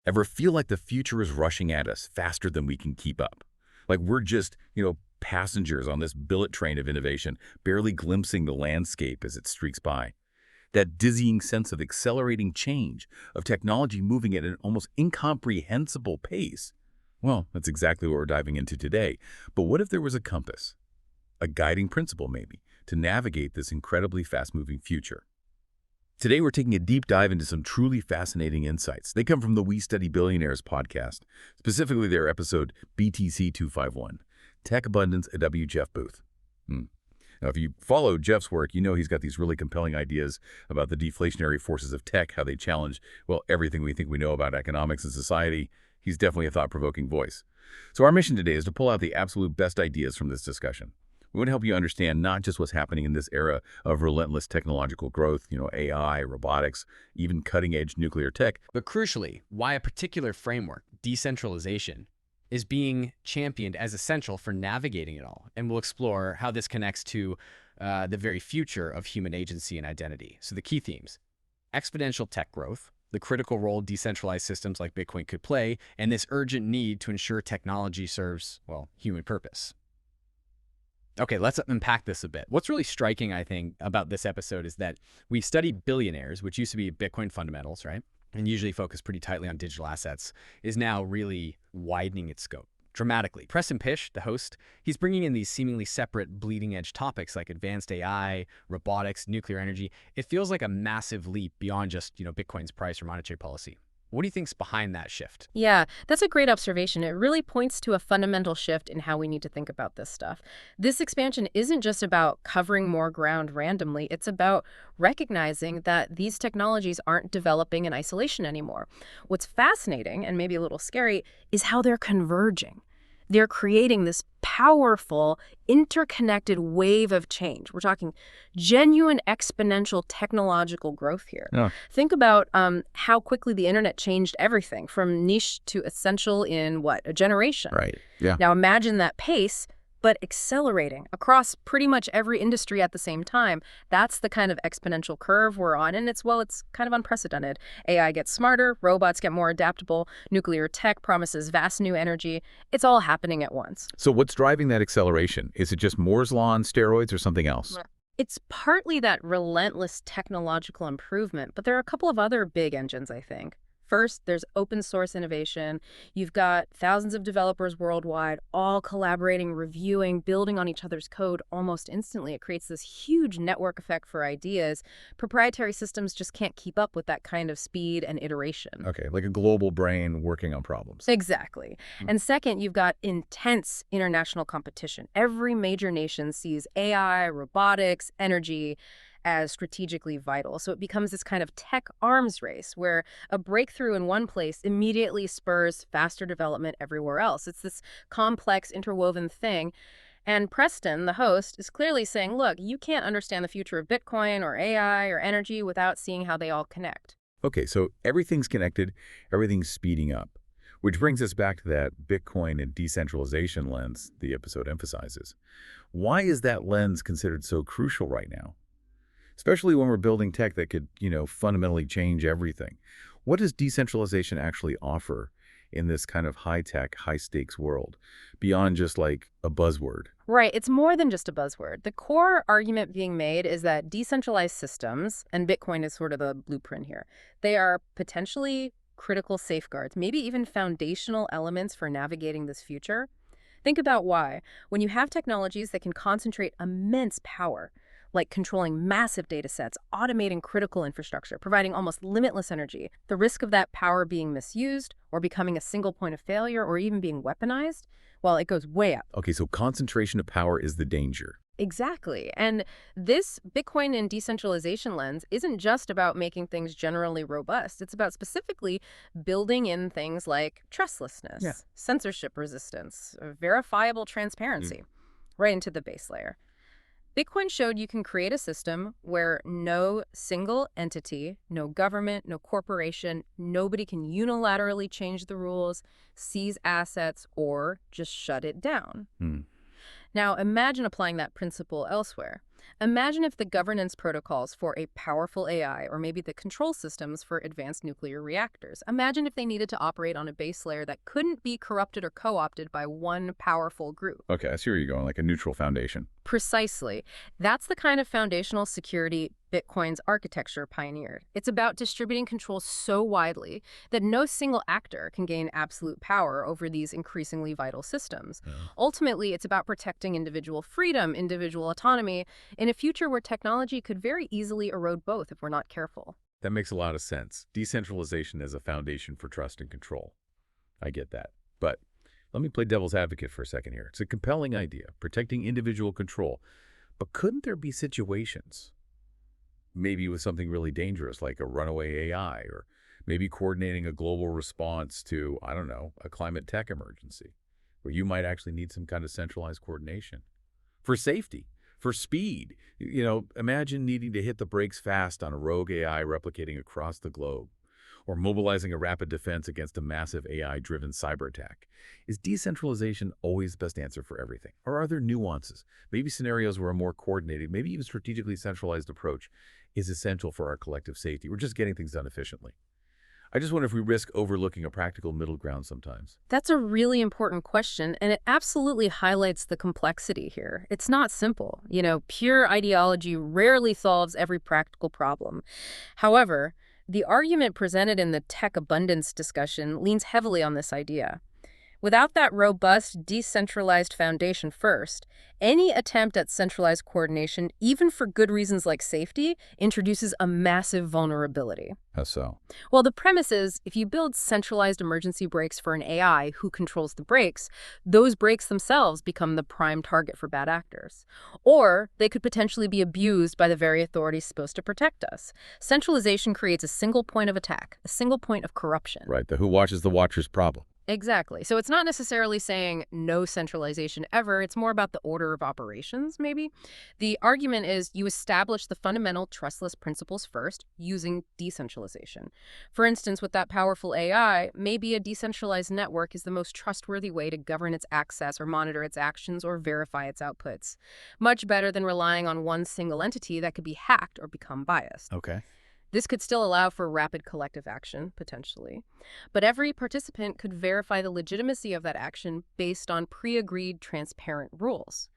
Ever feel like the future is rushing at us faster than we can keep up? Like we're just, passengers on this bullet train of innovation, barely glimpsing the landscape as it streaks by. That dizzying sense of accelerating change, of technology moving at an almost incomprehensible pace. Well, that's exactly what we're diving into today. But what if there was a compass? A guiding principle, maybe, to navigate this incredibly fast-moving future? Today, we're taking a deep dive into some truly fascinating insights. They come from the We Study Billionaires podcast, specifically their episode BTC 251, Tech Abundance at W. Jeff Booth. Now, if you follow Jeff's work, you know he's got these really compelling ideas about the deflationary forces of tech, how they challenge, well, everything we think we know about economics and society. He's definitely a thought-provoking voice. So our mission today is to pull out the absolute best ideas from this discussion. We want to help you understand not just what's happening in this era of relentless technological growth, AI, robotics, even cutting-edge nuclear tech, but crucially, why a particular framework, decentralization, is being championed as essential for navigating it all. And we'll explore how this connects to the very future of human agency and identity. So the key themes: exponential tech growth, the critical role decentralized systems like Bitcoin could play, and this urgent need to ensure technology serves, well, human purpose. Okay, let's unpack this a bit. What's really striking, I think, about this episode is that we study billionaires, which used to be Bitcoin fundamentals, right? And usually focus pretty tightly on digital assets, is now really widening its scope dramatically. Preston Pysh, the host, he's bringing in these seemingly separate bleeding-edge topics like advanced AI, robotics, nuclear energy. It feels like a massive leap beyond just, Bitcoin's price or monetary policy. What do you think's behind that shift? Yeah, that's a great observation. It really points to a fundamental shift in how we need to think about this stuff. This expansion isn't just about covering more ground randomly. It's about recognizing that these technologies aren't developing in isolation anymore. What's fascinating, and maybe a little scary, is how they're converging. They're creating this powerful, interconnected wave of change. We're talking genuine exponential technological growth here. Yeah. Think about how quickly the internet changed everything from niche to essential in, a generation? Right. Yeah. Now imagine that pace, but accelerating across pretty much every industry at the same time. That's the kind of exponential curve we're on, and it's kind of unprecedented. AI gets smarter, robots get more adaptable, nuclear tech promises vast new energy. It's all happening at once. So what's driving that acceleration? Is it just Moore's Law on steroids or something else? It's partly that relentless technological improvement, but there are a couple of other big engines, I think. First, there's open source innovation. You've got thousands of developers worldwide, all collaborating, reviewing, building on each other's code almost instantly. It creates this huge network effect for ideas. Proprietary systems just can't keep up with that kind of speed and iteration. Okay, like a global brain working on problems. Exactly. And second, you've got intense international competition. Every major nation sees AI, robotics, energy as strategically vital. So it becomes this kind of tech arms race where a breakthrough in one place immediately spurs faster development everywhere else. It's this complex, interwoven thing. And Preston, the host, is clearly saying, look, you can't understand the future of Bitcoin or AI or energy without seeing how they all connect. Okay, so everything's connected, everything's speeding up, which brings us back to that Bitcoin and decentralization lens the episode emphasizes. Why is that lens considered so crucial right now? Especially when we're building tech that could, fundamentally change everything. What does decentralization actually offer in this kind of high-tech, high-stakes world, beyond just like a buzzword? Right. It's more than just a buzzword. The core argument being made is that decentralized systems, and Bitcoin is sort of the blueprint here, they are potentially critical safeguards, maybe even foundational elements for navigating this future. Think about why. When you have technologies that can concentrate immense power, like controlling massive data sets, automating critical infrastructure, providing almost limitless energy, the risk of that power being misused or becoming a single point of failure or even being weaponized, well, it goes way up. Okay, so concentration of power is the danger. Exactly. And this Bitcoin and decentralization lens isn't just about making things generally robust. It's about specifically building in things like trustlessness, censorship resistance, verifiable transparency, right into the base layer. Bitcoin showed you can create a system where no single entity, no government, no corporation, nobody can unilaterally change the rules, seize assets, or just shut it down. Now, imagine applying that principle elsewhere. Imagine if the governance protocols for a powerful AI, or maybe the control systems for advanced nuclear reactors, imagine if they needed to operate on a base layer that couldn't be corrupted or co-opted by one powerful group. Okay, I see where you're going, like a neutral foundation. Precisely. That's the kind of foundational security Bitcoin's architecture pioneered. It's about distributing control so widely that no single actor can gain absolute power over these increasingly vital systems. Yeah. Ultimately, it's about protecting individual freedom, individual autonomy, in a future where technology could very easily erode both if we're not careful. That makes a lot of sense. Decentralization as a foundation for trust and control. I get that. But let me play devil's advocate for a second here. It's a compelling idea, protecting individual control. But couldn't there be situations, maybe with something really dangerous like a runaway AI, or maybe coordinating a global response to, I don't know, a climate tech emergency, where you might actually need some kind of centralized coordination for safety, for speed? Imagine needing to hit the brakes fast on a rogue AI replicating across the globe, or mobilizing a rapid defense against a massive AI-driven cyber attack. Is decentralization always the best answer for everything? Or are there nuances, maybe scenarios where a more coordinated, maybe even strategically centralized approach is essential for our collective safety? We're just getting things done efficiently. I just wonder if we risk overlooking a practical middle ground sometimes. That's a really important question, and it absolutely highlights the complexity here. It's not simple. Pure ideology rarely solves every practical problem. However, the argument presented in the tech abundance discussion leans heavily on this idea. Without that robust, decentralized foundation first, any attempt at centralized coordination, even for good reasons like safety, introduces a massive vulnerability. How so? Well, the premise is, if you build centralized emergency brakes for an AI who controls the brakes, those brakes themselves become the prime target for bad actors. Or they could potentially be abused by the very authorities supposed to protect us. Centralization creates a single point of attack, a single point of corruption. Right, the who watches the watchers problem. Exactly. So it's not necessarily saying no centralization ever. It's more about the order of operations, maybe. The argument is you establish the fundamental trustless principles first using decentralization. For instance, with that powerful AI, maybe a decentralized network is the most trustworthy way to govern its access or monitor its actions or verify its outputs. Much better than relying on one single entity that could be hacked or become biased. Okay. This could still allow for rapid collective action, potentially. But every participant could verify the legitimacy of that action based on pre-agreed, transparent rules.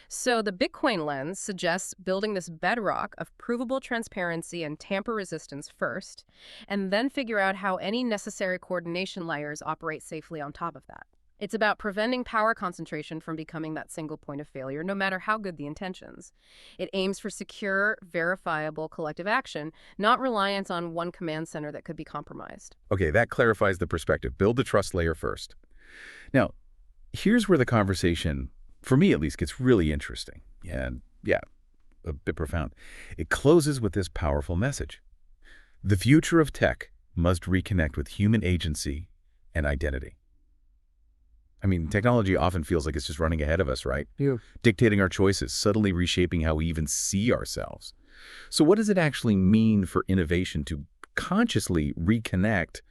So the Bitcoin lens suggests building this bedrock of provable transparency and tamper resistance first, and then figure out how any necessary coordination layers operate safely on top of that. It's about preventing power concentration from becoming that single point of failure, no matter how good the intentions. It aims for secure, verifiable collective action, not reliance on one command center that could be compromised. Okay, that clarifies the perspective. Build the trust layer first. Now, here's where the conversation, for me at least, gets really interesting. And yeah, a bit profound. It closes with this powerful message. The future of tech must reconnect with human agency and identity. I mean, technology often feels like it's just running ahead of us, right? Yeah. Dictating our choices, subtly reshaping how we even see ourselves. So what does it actually mean for innovation to consciously reconnect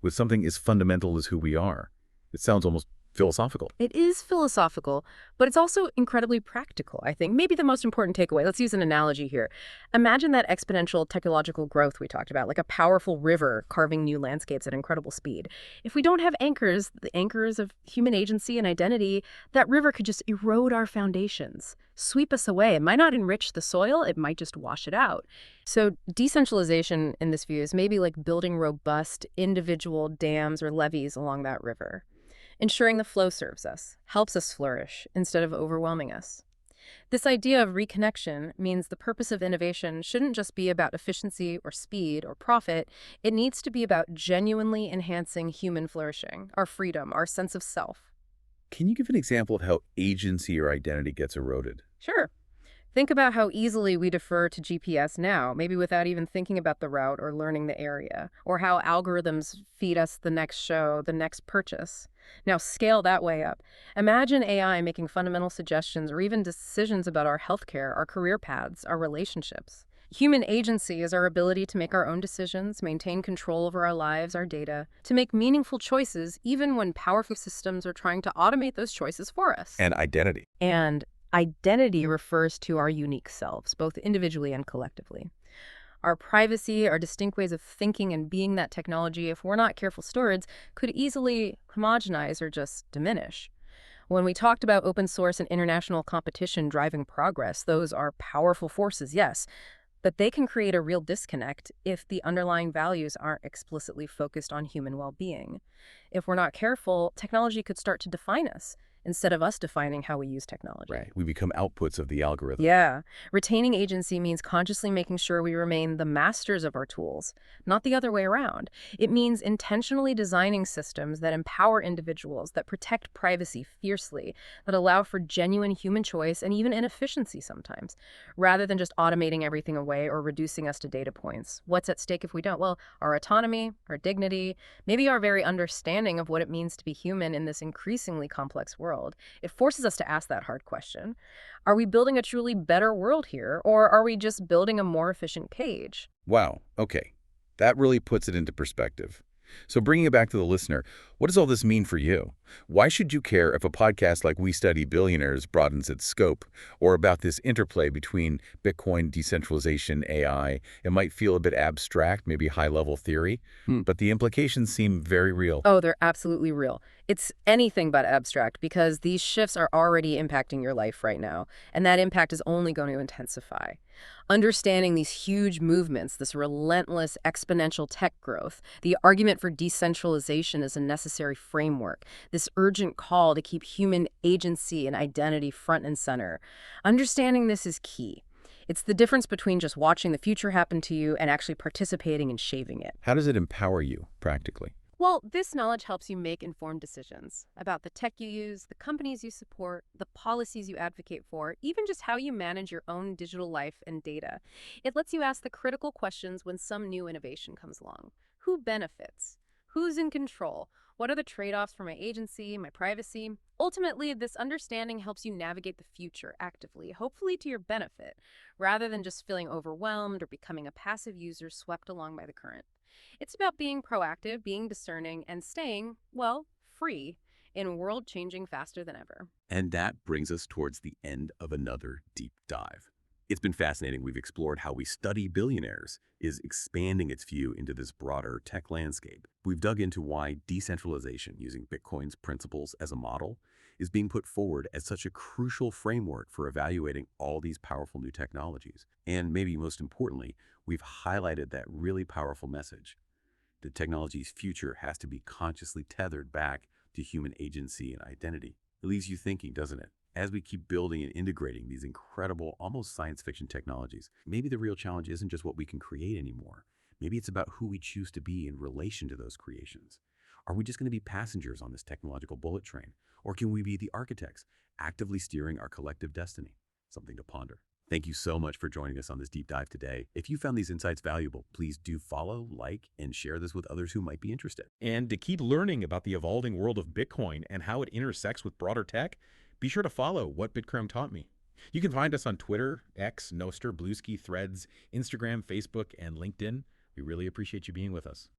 with something as fundamental as who we are? It sounds almost philosophical. It is philosophical, but it's also incredibly practical, I think. Maybe the most important takeaway. Let's use an analogy here. Imagine that exponential technological growth we talked about, like a powerful river carving new landscapes at incredible speed. If we don't have anchors, the anchors of human agency and identity, that river could just erode our foundations, sweep us away. It might not enrich the soil, it might just wash it out. So decentralization in this view is maybe like building robust individual dams or levees along that river. Ensuring the flow serves us, helps us flourish, instead of overwhelming us. This idea of reconnection means the purpose of innovation shouldn't just be about efficiency or speed or profit. It needs to be about genuinely enhancing human flourishing, our freedom, our sense of self. Can you give an example of how agency or identity gets eroded? Sure. Think about how easily we defer to GPS now, maybe without even thinking about the route or learning the area, or how algorithms feed us the next show, the next purchase. Now scale that way up. Imagine AI making fundamental suggestions or even decisions about our healthcare, our career paths, our relationships. Human agency is our ability to make our own decisions, maintain control over our lives, our data, to make meaningful choices even when powerful systems are trying to automate those choices for us. And identity. And Identity refers to our unique selves, both individually and collectively. Our privacy, our distinct ways of thinking and being that technology, if we're not careful stewards, could easily homogenize or just diminish. When we talked about open source and international competition driving progress, those are powerful forces, yes, but they can create a real disconnect if the underlying values aren't explicitly focused on human well-being. If we're not careful, technology could start to define us instead of us defining how we use technology. Right. We become outputs of the algorithm. Yeah. Retaining agency means consciously making sure we remain the masters of our tools, not the other way around. It means intentionally designing systems that empower individuals, that protect privacy fiercely, that allow for genuine human choice and even inefficiency sometimes, rather than just automating everything away or reducing us to data points. What's at stake if we don't? Well, our autonomy, our dignity, maybe our very understanding of what it means to be human in this increasingly complex world. It forces us to ask that hard question. Are we building a truly better world here, or are we just building a more efficient cage? Wow. Okay. That really puts it into perspective. So bringing it back to the listener, what does all this mean for you? Why should you care if a podcast like We Study Billionaires broadens its scope, or about this interplay between Bitcoin, decentralization, AI? It might feel a bit abstract, maybe high-level theory, but the implications seem very real. Oh, they're absolutely real. It's anything but abstract because these shifts are already impacting your life right now, and that impact is only going to intensify. Understanding these huge movements, this relentless exponential tech growth, the argument for decentralization as a necessary framework, this urgent call to keep human agency and identity front and center. Understanding this is key. It's the difference between just watching the future happen to you and actually participating in shaping it. How does it empower you, practically? Well, this knowledge helps you make informed decisions about the tech you use, the companies you support, the policies you advocate for, even just how you manage your own digital life and data. It lets you ask the critical questions when some new innovation comes along. Who benefits? Who's in control? What are the trade-offs for my agency, my privacy? Ultimately, this understanding helps you navigate the future actively, hopefully to your benefit, rather than just feeling overwhelmed or becoming a passive user swept along by the current. It's about being proactive, being discerning, and staying, well, free in a world changing faster than ever. And that brings us towards the end of another deep dive. It's been fascinating. We've explored how We Study Billionaires is expanding its view into this broader tech landscape. We've dug into why decentralization, using Bitcoin's principles as a model, is being put forward as such a crucial framework for evaluating all these powerful new technologies. And maybe most importantly, we've highlighted that really powerful message. The technology's future has to be consciously tethered back to human agency and identity. It leaves you thinking, doesn't it? As we keep building and integrating these incredible, almost science fiction technologies, maybe the real challenge isn't just what we can create anymore. Maybe it's about who we choose to be in relation to those creations. Are we just going to be passengers on this technological bullet train? Or can we be the architects, actively steering our collective destiny? Something to ponder. Thank you so much for joining us on this deep dive today. If you found these insights valuable, please do follow, like, and share this with others who might be interested. And to keep learning about the evolving world of Bitcoin and how it intersects with broader tech, be sure to follow What Bitcoin Taught Me. You can find us on Twitter, X, Nostr, Bluesky, Threads, Instagram, Facebook, and LinkedIn. We really appreciate you being with us.